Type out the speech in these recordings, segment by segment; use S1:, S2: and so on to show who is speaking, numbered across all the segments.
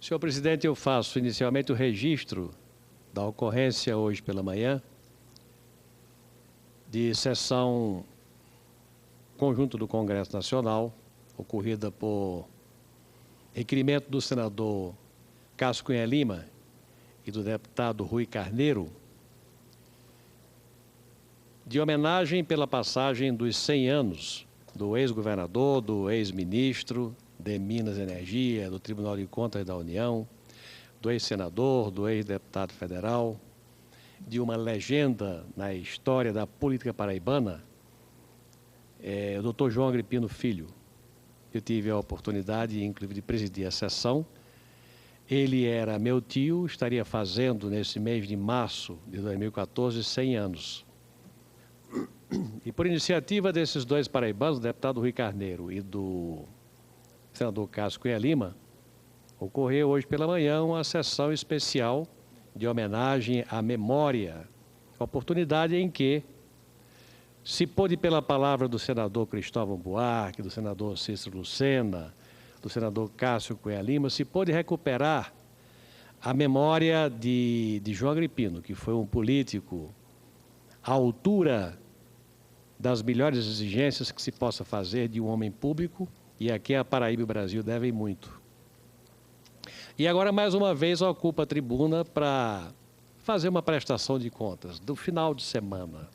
S1: Senhor presidente, eu faço inicialmente o registro da ocorrência hoje pela manhã de sessão conjunta do Congresso Nacional, ocorrida por requerimento do senador Cássio Cunha Lima e do deputado Rui Carneiro, de homenagem pela passagem dos 100 anos do ex-governador, do ex-ministro de Minas e Energia, do Tribunal de Contas da União, do ex-senador, do ex-deputado federal, de uma legenda na história da política paraibana, o Dr. João Agripino Filho. Eu tive a oportunidade, inclusive, de presidir a sessão. Ele era meu tio, estaria fazendo, nesse mês de março de 2014, 100 anos. E por iniciativa desses dois paraibanos, do deputado Rui Carneiro e do senador Cássio Cunha Lima, ocorreu hoje pela manhã uma sessão especial de homenagem à memória, oportunidade em que se pôde, pela palavra do senador Cristóvão Buarque, do senador Cícero Lucena, do senador Cássio Cunha Lima, se pôde recuperar a memória de João Agripino, que foi um político à altura das melhores exigências que se possa fazer de um homem público, e aqui a Paraíba e o Brasil devem muito. E agora, mais uma vez, ocupo a tribuna para fazer uma prestação de contas do final de semana.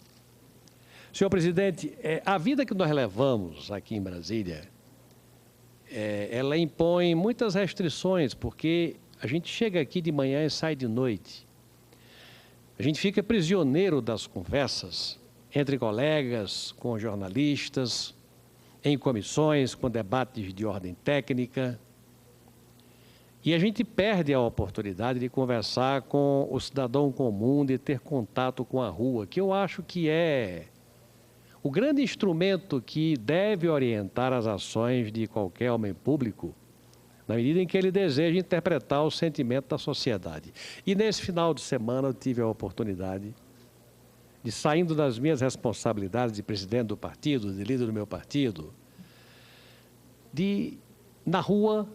S1: Senhor presidente, a vida que nós levamos aqui em Brasília, ela impõe muitas restrições, porque a gente chega aqui de manhã e sai de noite. A gente fica prisioneiro das conversas entre colegas, com jornalistas, em comissões, com debates de ordem técnica. E a gente perde a oportunidade de conversar com o cidadão comum, de ter contato com a rua, que eu acho que é o grande instrumento que deve orientar as ações de qualquer homem público, na medida em que ele deseja interpretar o sentimento da sociedade. E nesse final de semana eu tive a oportunidade de, saindo das minhas responsabilidades de presidente do partido, de líder do meu partido, de, na rua,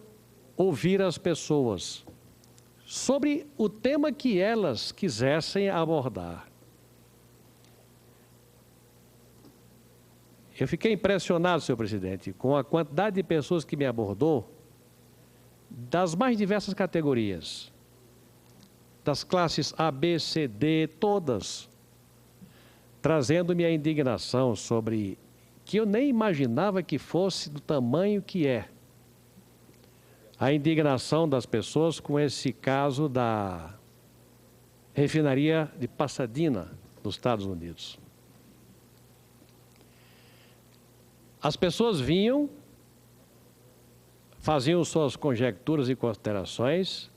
S1: ouvir as pessoas sobre o tema que elas quisessem abordar. Eu fiquei impressionado, senhor presidente, com a quantidade de pessoas que me abordou das mais diversas categorias, das classes A, B, C, D, todas, trazendo-me a indignação sobre que eu nem imaginava que fosse do tamanho que é. A indignação das pessoas com esse caso da refinaria de Pasadena, nos Estados Unidos. As pessoas vinham, faziam suas conjecturas e considerações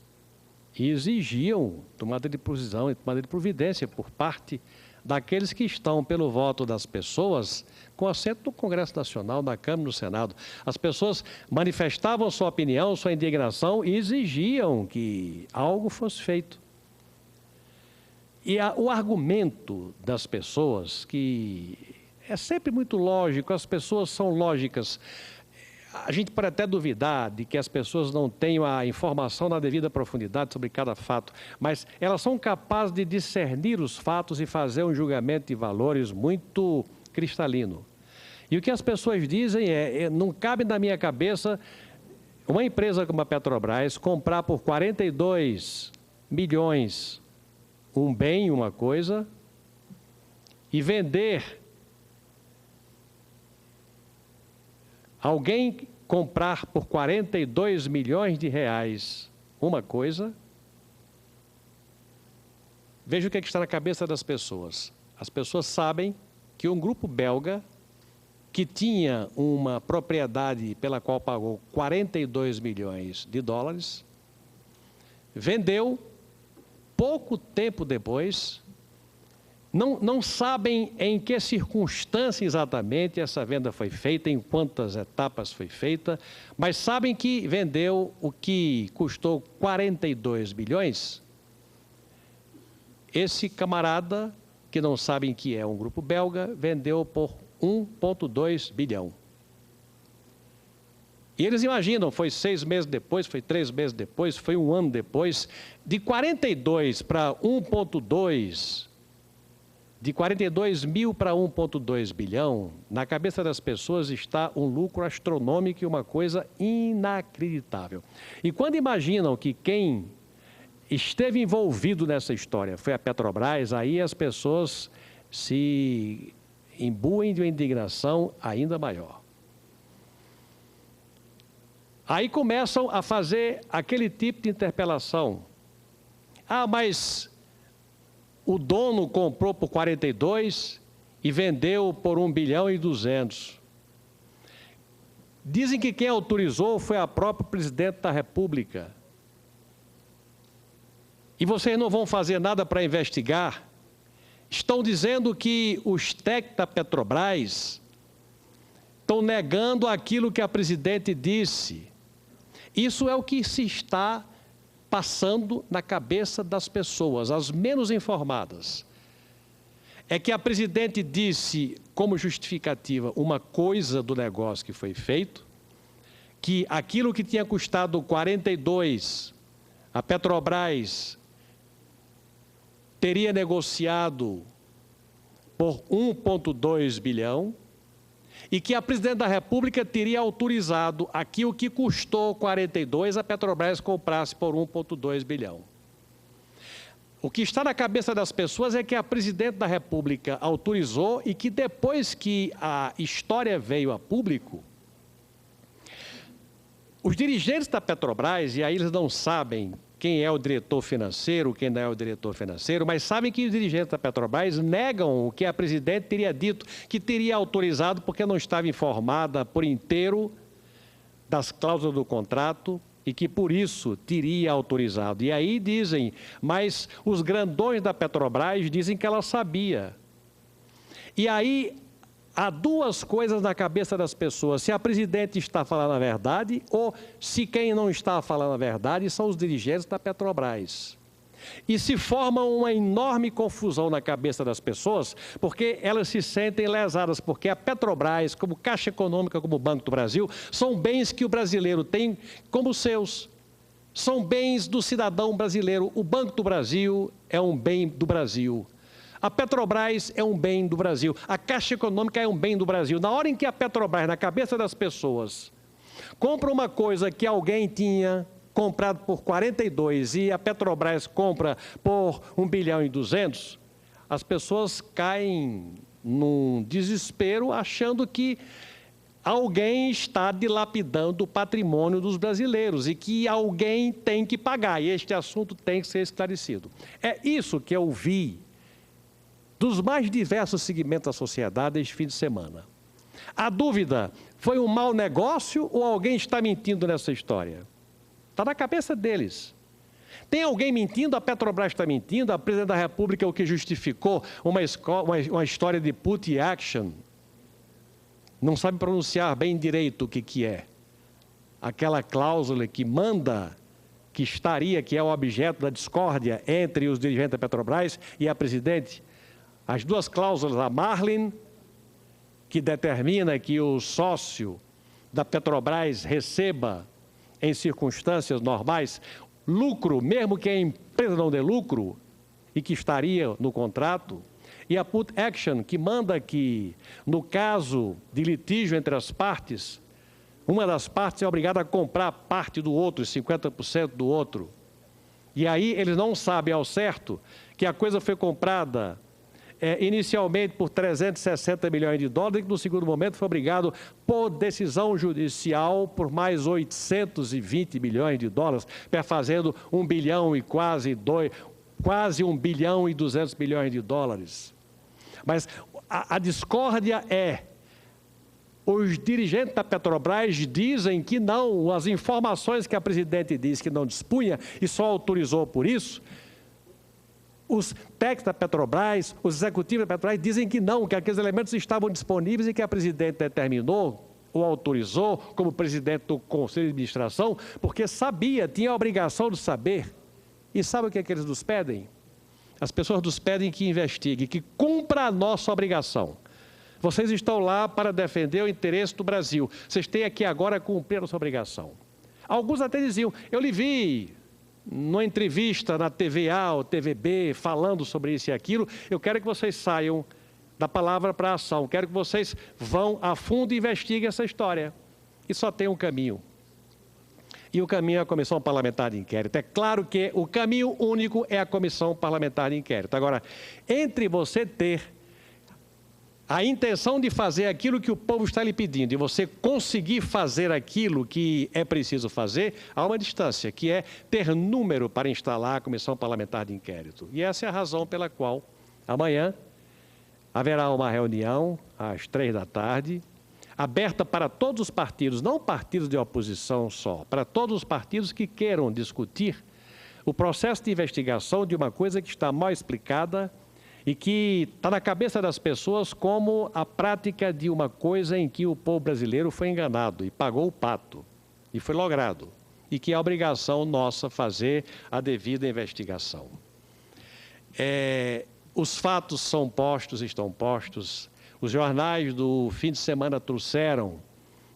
S1: e exigiam tomada de posição e tomada de providência por parte daqueles que estão, pelo voto das pessoas, com assento no Congresso Nacional, na Câmara e no Senado. As pessoas manifestavam sua opinião, sua indignação e exigiam que algo fosse feito. E o argumento das pessoas, que é sempre muito lógico, as pessoas são lógicas. A gente pode até duvidar de que as pessoas não tenham a informação na devida profundidade sobre cada fato, mas elas são capazes de discernir os fatos e fazer um julgamento de valores muito cristalino. E o que as pessoas dizem não cabe na minha cabeça uma empresa como a Petrobras comprar por 42 milhões um bem, uma coisa, e vender. Alguém comprar por 42 milhões de reais uma coisa, veja o que está na cabeça das pessoas. As pessoas sabem que um grupo belga, que tinha uma propriedade pela qual pagou 42 milhões de dólares, vendeu pouco tempo depois. Não sabem em que circunstância exatamente essa venda foi feita, em quantas etapas foi feita, mas sabem que vendeu o que custou 42 bilhões. Esse camarada, que não sabem que é um grupo belga, vendeu por 1,2 bilhão. E eles imaginam, foi 6 meses depois, foi 3 meses depois, foi 1 ano depois, de 42 para 1,2, de 42 mil para 1,2 bilhão, na cabeça das pessoas está um lucro astronômico e uma coisa inacreditável. E quando imaginam que quem esteve envolvido nessa história foi a Petrobras, aí as pessoas se imbuem de uma indignação ainda maior. Aí começam a fazer aquele tipo de interpelação. Ah, mas o dono comprou por 42 e vendeu por 1 bilhão e 200. Dizem que quem autorizou foi a própria presidente da República. E vocês não vão fazer nada para investigar? Estão dizendo que os técnicos da Petrobras estão negando aquilo que a presidente disse. Isso é o que se está passando na cabeça das pessoas, as menos informadas. É que a presidente disse, como justificativa, uma coisa do negócio que foi feito, que aquilo que tinha custado 42, a Petrobras teria negociado por 1,2 bilhão, e que a presidente da República teria autorizado aquilo que custou 42, a Petrobras comprasse por 1,2 bilhão. O que está na cabeça das pessoas é que a presidente da República autorizou e que depois que a história veio a público, os dirigentes da Petrobras, e aí eles não sabem quem é o diretor financeiro, quem não é o diretor financeiro, mas sabem que os dirigentes da Petrobras negam o que a presidente teria dito, que teria autorizado porque não estava informada por inteiro das cláusulas do contrato e que por isso teria autorizado. E aí dizem, mas os grandões da Petrobras dizem que ela sabia. E aí há duas coisas na cabeça das pessoas, se a presidente está falando a verdade ou se quem não está falando a verdade são os dirigentes da Petrobras. E se forma uma enorme confusão na cabeça das pessoas, porque elas se sentem lesadas, porque a Petrobras, como Caixa Econômica, como Banco do Brasil, são bens que o brasileiro tem como seus. São bens do cidadão brasileiro. O Banco do Brasil é um bem do Brasil. A Petrobras é um bem do Brasil, a Caixa Econômica é um bem do Brasil. Na hora em que a Petrobras, na cabeça das pessoas, compra uma coisa que alguém tinha comprado por 42 e a Petrobras compra por 1 bilhão e 200, as pessoas caem num desespero achando que alguém está dilapidando o patrimônio dos brasileiros e que alguém tem que pagar, e este assunto tem que ser esclarecido. É isso que eu vi dos mais diversos segmentos da sociedade este fim de semana. A dúvida, foi um mau negócio ou alguém está mentindo nessa história? Está na cabeça deles. Tem alguém mentindo? A Petrobras está mentindo? A presidente da República é o que justificou uma história de put action? Não sabe pronunciar bem direito o que é. Aquela cláusula que manda, que é o objeto da discórdia entre os dirigentes da Petrobras e a presidente. As duas cláusulas, a Marlin, que determina que o sócio da Petrobras receba, em circunstâncias normais, lucro, mesmo que a empresa não dê lucro, e que estaria no contrato, e a put action, que manda que, no caso de litígio entre as partes, uma das partes é obrigada a comprar parte do outro, 50% do outro. E aí eles não sabem ao certo que a coisa foi comprada inicialmente por 360 milhões de dólares, e que no segundo momento foi obrigado por decisão judicial por mais 820 milhões de dólares, perfazendo 1 bilhão e quase 1 bilhão e 200 milhões de dólares. Mas a discórdia é, os dirigentes da Petrobras dizem que não, as informações que a presidente disse que não dispunha e só autorizou por isso, os técnicos da Petrobras, os executivos da Petrobras dizem que não, que aqueles elementos estavam disponíveis e que a presidente determinou ou autorizou como presidente do Conselho de Administração, porque sabia, tinha a obrigação de saber. E sabe o que é que eles nos pedem? As pessoas nos pedem que investigue, que cumpra a nossa obrigação. Vocês estão lá para defender o interesse do Brasil. Vocês têm aqui agora cumprir a sua obrigação. Alguns até diziam, eu lhe vi numa entrevista na TVA ou TVB falando sobre isso e aquilo, eu quero que vocês saiam da palavra para a ação, quero que vocês vão a fundo e investiguem essa história. E só tem um caminho. E o caminho é a Comissão Parlamentar de Inquérito. É claro que o caminho único é a Comissão Parlamentar de Inquérito. Agora, entre você ter a intenção de fazer aquilo que o povo está lhe pedindo e você conseguir fazer aquilo que é preciso fazer, há uma distância, que é ter número para instalar a Comissão Parlamentar de Inquérito. E essa é a razão pela qual amanhã haverá uma reunião às 15h, aberta para todos os partidos, não partidos de oposição só, para todos os partidos que queiram discutir o processo de investigação de uma coisa que está mal explicada e que está na cabeça das pessoas como a prática de uma coisa em que o povo brasileiro foi enganado e pagou o pato, e foi logrado, e que é obrigação nossa fazer a devida investigação. Os fatos são postos, estão postos. Os jornais do fim de semana trouxeram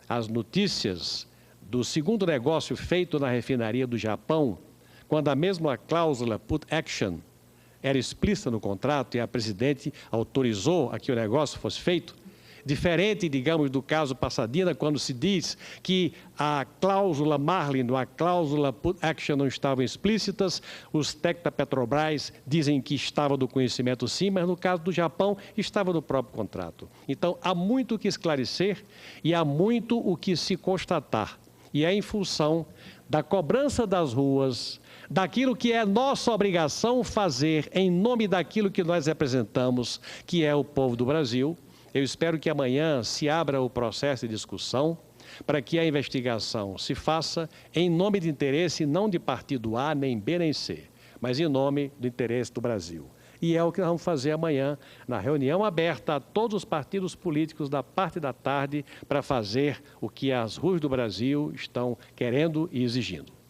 S1: as notícias do segundo negócio feito na refinaria do Japão, quando a mesma cláusula put action era explícita no contrato e a presidente autorizou a que o negócio fosse feito. Diferente, digamos, do caso Pasadena, quando se diz que a cláusula Marlin, a cláusula put action não estavam explícitas, os técnicos da Petrobras dizem que estava do conhecimento sim, mas no caso do Japão estava no próprio contrato. Então, há muito o que esclarecer e há muito o que se constatar. E é em função da cobrança das ruas, daquilo que é nossa obrigação fazer em nome daquilo que nós representamos, que é o povo do Brasil. Eu espero que amanhã se abra o processo de discussão para que a investigação se faça em nome de interesse não de partido A, nem B, nem C, mas em nome do interesse do Brasil. E é o que nós vamos fazer amanhã, na reunião aberta a todos os partidos políticos da parte da tarde, para fazer o que as ruas do Brasil estão querendo e exigindo.